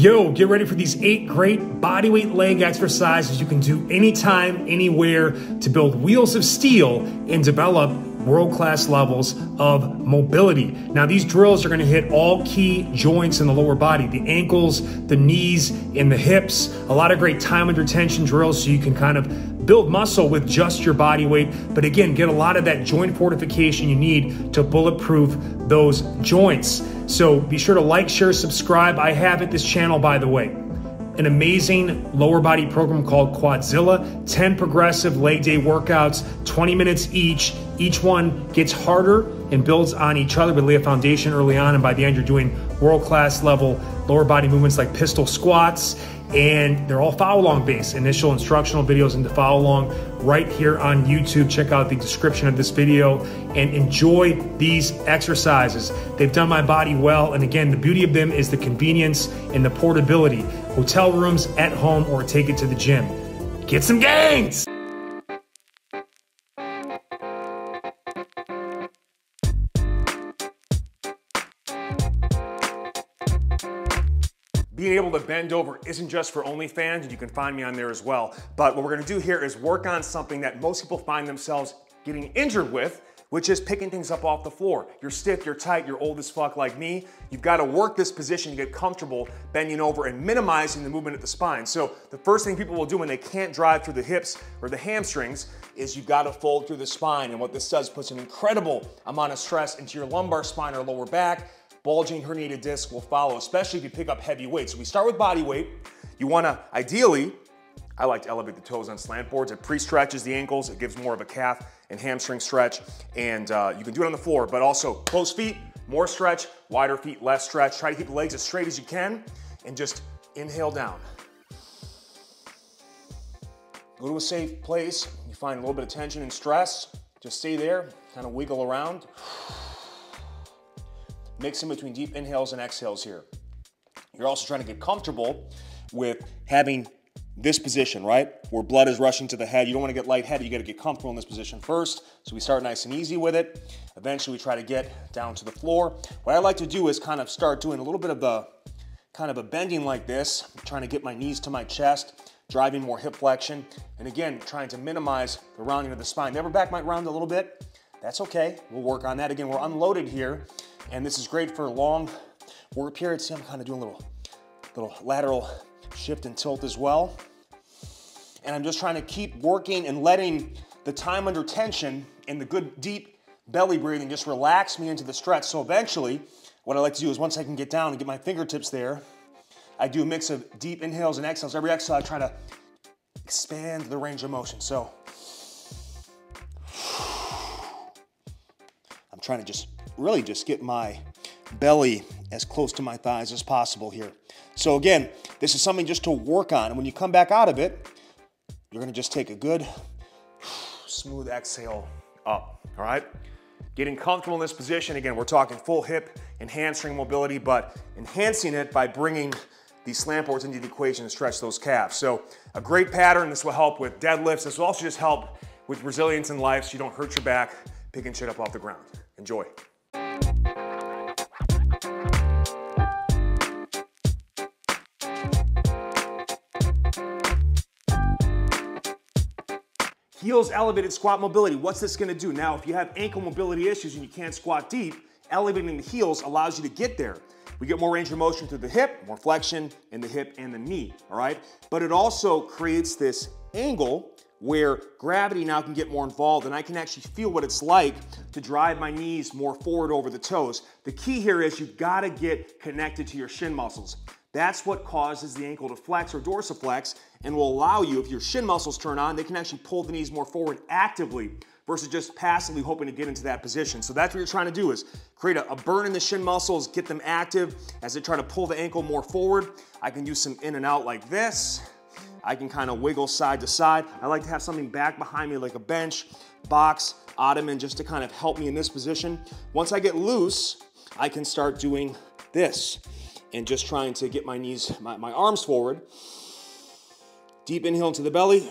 Yo, get ready for these 8 great bodyweight leg exercises you can do anytime, anywhere to build wheels of steel and develop world-class levels of mobility. Now, these drills are gonna hit all key joints in the lower body, the ankles, the knees, and the hips. A lot of great time under tension drills so you can kind of build muscle with just your body weight, but again, get a lot of that joint fortification you need to bulletproof those joints. So be sure to like, share, subscribe. I have at this channel, by the way, an amazing lower body program called Quadzilla, 10 progressive leg day workouts, 20 minutes each. Each one gets harder and builds on each other. We lay a foundation early on, and by the end, you're doing world-class level lower body movements like pistol squats, and they're all follow-along based. Initial instructional videos into follow-along right here on YouTube. Check out the description of this video and enjoy these exercises. They've done my body well, and again, the beauty of them is the convenience and the portability. Hotel rooms, at home, or take it to the gym. Get some gains! Being able to bend over isn't just for OnlyFans, and you can find me on there as well. But what we're gonna do here is work on something that most people find themselves getting injured with, which is picking things up off the floor. You're stiff, you're tight, you're old as fuck like me. You've gotta work this position to get comfortable bending over and minimizing the movement at the spine. So the first thing people will do when they can't drive through the hips or the hamstrings is you've gotta fold through the spine. And what this does puts an incredible amount of stress into your lumbar spine or lower back. Bulging herniated disc will follow, especially if you pick up heavy weights. So we start with body weight. You wanna, ideally, I like to elevate the toes on slant boards. It pre-stretches the ankles. It gives more of a calf and hamstring stretch. And you can do it on the floor, but also closed feet, more stretch, wider feet, less stretch. Try to keep the legs as straight as you can and just inhale down. Go to a safe place. You find a little bit of tension and stress. Just stay there, kind of wiggle around. Mix in between deep inhales and exhales here. You're also trying to get comfortable with having this position, right? Where blood is rushing to the head. You don't want to get lightheaded. You got to get comfortable in this position first. So we start nice and easy with it. Eventually we try to get down to the floor. What I like to do is kind of start doing a little bit of the kind of a bending like this. I'm trying to get my knees to my chest, driving more hip flexion. And again, trying to minimize the rounding of the spine. The upper back might round a little bit. That's okay. We'll work on that. Again, we're unloaded here. And this is great for long work periods. See, I'm kind of doing a little lateral shift and tilt as well. And I'm just trying to keep working and letting the time under tension and the good deep belly breathing just relax me into the stretch. So eventually, what I like to do is once I can get down and get my fingertips there, I do a mix of deep inhales and exhales. Every exhale, I try to expand the range of motion. So I'm trying to just really just get my belly as close to my thighs as possible here. So again, this is something just to work on. And when you come back out of it, you're gonna just take a good smooth exhale up, all right? Getting comfortable in this position. Again, we're talking full hip and hamstring mobility, but enhancing it by bringing these slant boards into the equation to stretch those calves. So a great pattern. This will help with deadlifts. This will also just help with resilience in life so you don't hurt your back picking shit up off the ground. Enjoy. Heels elevated squat mobility. What's this gonna do? Now, if you have ankle mobility issues and you can't squat deep, elevating the heels allows you to get there. We get more range of motion through the hip, more flexion in the hip and the knee, all right? But it also creates this angle where gravity now can get more involved, and I can actually feel what it's like to drive my knees more forward over the toes. The key here is you've gotta get connected to your shin muscles. That's what causes the ankle to flex or dorsiflex and will allow you, if your shin muscles turn on, they can actually pull the knees more forward actively versus just passively hoping to get into that position. So that's what you're trying to do, is create a burn in the shin muscles, get them active as they try to pull the ankle more forward. I can do some in and out like this. I can kind of wiggle side to side. I like to have something back behind me like a bench, box, ottoman, just to kind of help me in this position. Once I get loose, I can start doing this and just trying to get my knees, my arms forward. Deep inhale into the belly,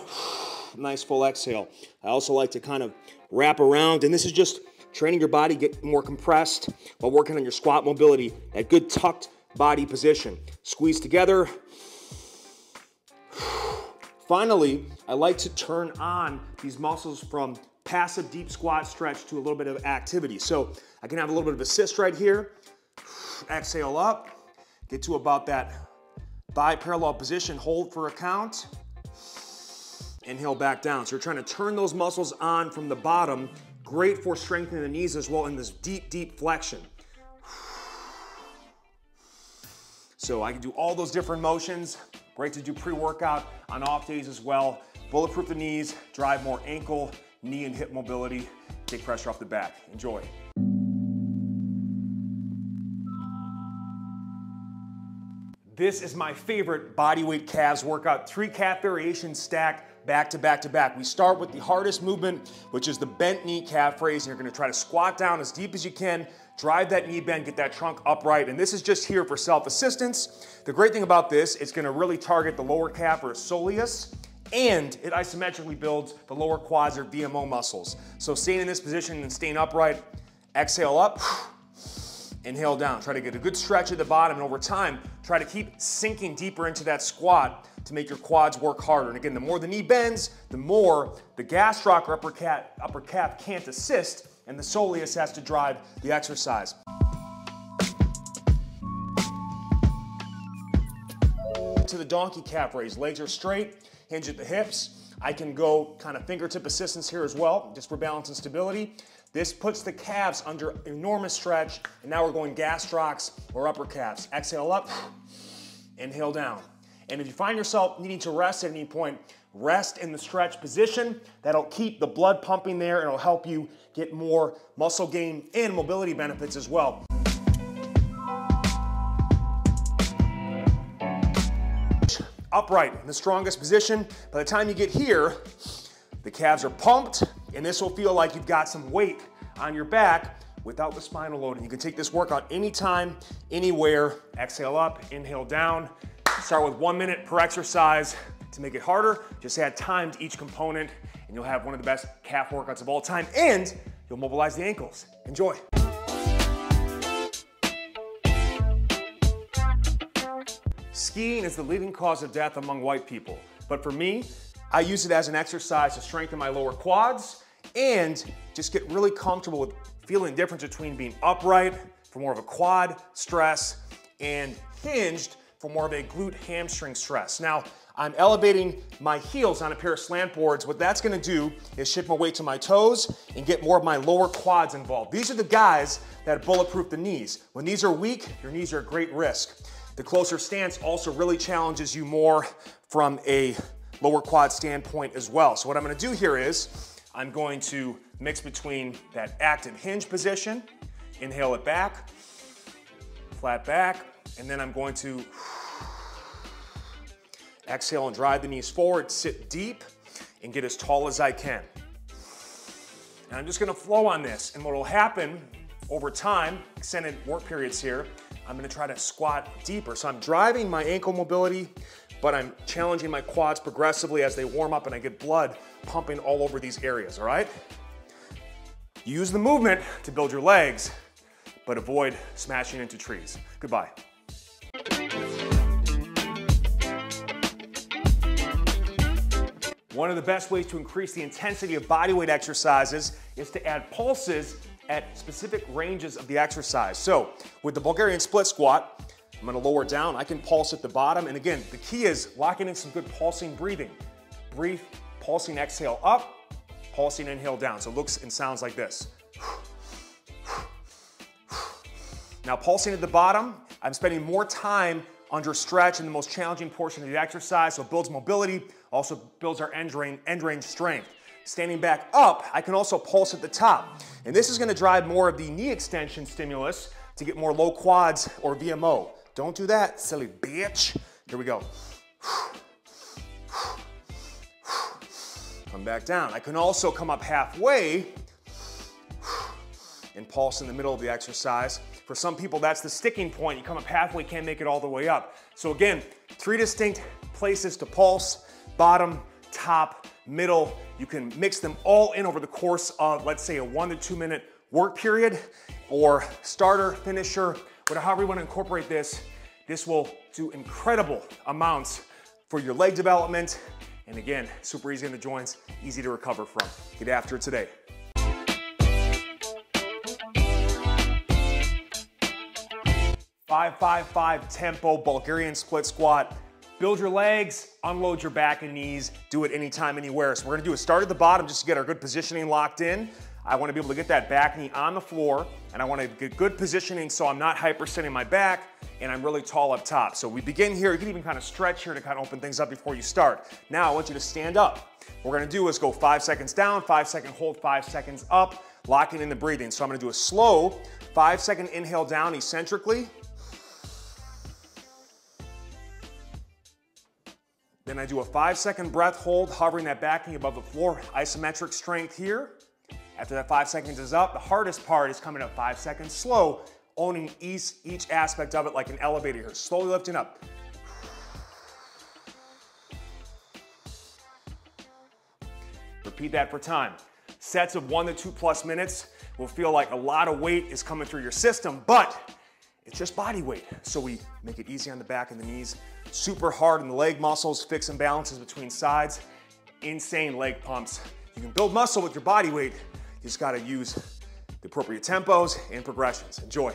nice full exhale. I also like to kind of wrap around, and this is just training your body, get more compressed while working on your squat mobility. That good tucked body position. Squeeze together. Finally, I like to turn on these muscles from passive deep squat stretch to a little bit of activity. So I can have a little bit of assist right here. Exhale up, get to about that bi-parallel position, hold for a count. Inhale back down. So you're trying to turn those muscles on from the bottom. Great for strengthening the knees as well in this deep, deep flexion. So I can do all those different motions. Great to do pre-workout on off days as well. Bulletproof the knees, drive more ankle, knee and hip mobility, take pressure off the back. Enjoy. This is my favorite bodyweight calves workout. 3 calf variations stacked back to back to back. We start with the hardest movement, which is the bent knee calf raise. And you're gonna try to squat down as deep as you can, drive that knee bend, get that trunk upright. And this is just here for self-assistance. The great thing about this, it's gonna really target the lower calf or soleus, and it isometrically builds the lower quads or VMO muscles. So staying in this position and staying upright, exhale up, inhale down. Try to get a good stretch at the bottom, and over time, try to keep sinking deeper into that squat to make your quads work harder. And again, the more the knee bends, the more the gastroc or upper calf can't assist, and the soleus has to drive the exercise. To the donkey calf raise. Legs are straight, hinge at the hips. I can go kind of fingertip assistance here as well, just for balance and stability. This puts the calves under enormous stretch, and now we're going gastrocs or upper calves. Exhale up, inhale down. And if you find yourself needing to rest at any point, rest in the stretch position. That'll keep the blood pumping there, and it'll help you get more muscle gain and mobility benefits as well. Upright in the strongest position. By the time you get here, the calves are pumped, and this will feel like you've got some weight on your back without the spinal load. And you can take this workout anytime, anywhere. Exhale up, inhale down. Start with 1 minute per exercise. To make it harder, just add time to each component, and you'll have one of the best calf workouts of all time, and you'll mobilize the ankles. Enjoy. Skiing is the leading cause of death among white people. But for me, I use it as an exercise to strengthen my lower quads and just get really comfortable with feeling the difference between being upright for more of a quad stress and hinged for more of a glute hamstring stress. Now, I'm elevating my heels on a pair of slant boards. What that's gonna do is shift more weight to my toes and get more of my lower quads involved. These are the guys that bulletproof the knees. When these are weak, your knees are at great risk. The closer stance also really challenges you more from a lower quad standpoint as well. So what I'm gonna do here is, I'm going to mix between that active hinge position, inhale it back, flat back, and then I'm going to exhale and drive the knees forward, sit deep, and get as tall as I can. And I'm just gonna flow on this, and what will happen over time, extended work periods here, I'm gonna try to squat deeper. So I'm driving my ankle mobility, but I'm challenging my quads progressively as they warm up and I get blood pumping all over these areas, all right? Use the movement to build your legs, but avoid smashing into trees. Goodbye. One of the best ways to increase the intensity of bodyweight exercises is to add pulses at specific ranges of the exercise. So with the Bulgarian split squat, I'm gonna lower down. I can pulse at the bottom. And again, the key is locking in some good pulsing breathing. Breathe, pulsing exhale up, pulsing inhale down. So it looks and sounds like this. Now pulsing at the bottom, I'm spending more time under stretch in the most challenging portion of the exercise, so it builds mobility, also builds our end range strength. Standing back up, I can also pulse at the top. And this is gonna drive more of the knee extension stimulus to get more low quads or VMO. Don't do that, silly bitch. Here we go. Come back down. I can also come up halfway and pulse in the middle of the exercise. For some people, that's the sticking point. You come up halfway, can't make it all the way up. So again, 3 distinct places to pulse: bottom, top, middle. You can mix them all in over the course of, let's say, a 1 to 2 minute work period, or starter, finisher, whatever, however you want to incorporate this. This will do incredible amounts for your leg development. And again, super easy on the joints, easy to recover from. Get after it today. 5-5-5 tempo Bulgarian split squat. Build your legs, unload your back and knees, do it anytime, anywhere. So we're gonna do a start at the bottom just to get our good positioning locked in. I wanna be able to get that back knee on the floor, and I wanna get good positioning so I'm not hyperextending my back and I'm really tall up top. So we begin here, you can even kind of stretch here to kind of open things up before you start. Now I want you to stand up. What we're gonna do is go 5 seconds down, 5-second hold, 5 seconds up, locking in the breathing. So I'm gonna do a slow 5-second inhale down eccentrically. Then I do a 5-second breath hold, hovering that back knee above the floor, isometric strength here. After that 5 seconds is up, the hardest part is coming up 5 seconds slow, owning each aspect of it like an elevator here, slowly lifting up. Repeat that for time. Sets of 1 to 2+ minutes will feel like a lot of weight is coming through your system, but it's just body weight. So we make it easy on the back and the knees, super hard on the leg muscles, fix imbalances between sides, insane leg pumps. You can build muscle with your body weight, you just gotta use the appropriate tempos and progressions. Enjoy.